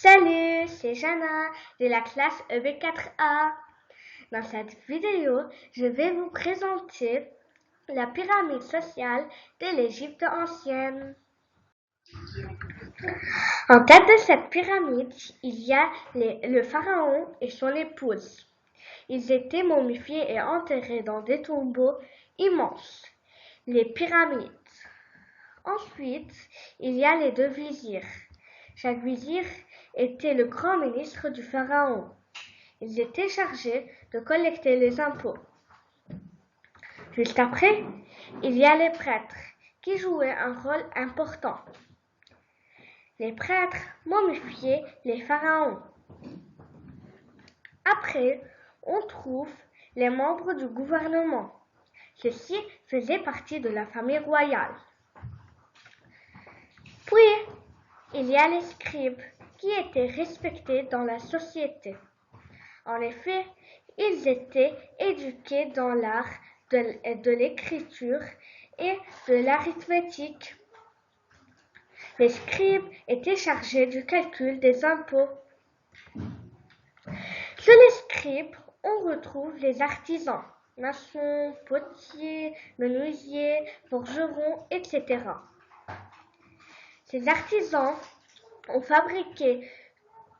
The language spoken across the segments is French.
Salut, c'est Jana de la classe EB4A. Dans cette vidéo, je vais vous présenter la pyramide sociale de l'Égypte ancienne. En tête de cette pyramide, il y a le pharaon et son épouse. Ils étaient momifiés et enterrés dans des tombeaux immenses, les pyramides. Ensuite, il y a les deux vizirs. Chaque vizir était le grand ministre du pharaon. Ils étaient chargés de collecter les impôts. Juste après, il y a les prêtres qui jouaient un rôle important. Les prêtres momifiaient les pharaons. Après, on trouve les membres du gouvernement. Ceux-ci faisaient partie de la famille royale. Puis, il y a les scribes qui étaient respectés dans la société. En effet, ils étaient éduqués dans l'art de l'écriture et de l'arithmétique. Les scribes étaient chargés du calcul des impôts. Sous les scribes, on retrouve les artisans, maçons, potiers, menuisiers, forgerons, etc. Ces artisans ont fabriqué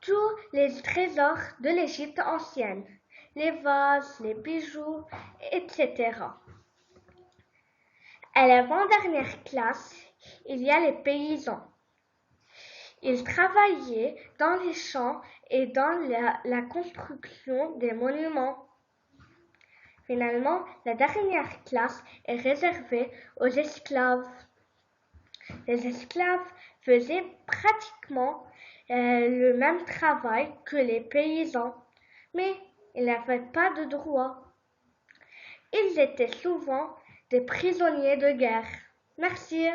tous les trésors de l'Égypte ancienne, les vases, les bijoux, etc. À l'avant-dernière classe, il y a les paysans. Ils travaillaient dans les champs et dans la construction des monuments. Finalement, la dernière classe est réservée aux esclaves. Les esclaves faisaient pratiquement le même travail que les paysans, mais ils n'avaient pas de droits. Ils étaient souvent des prisonniers de guerre. Merci.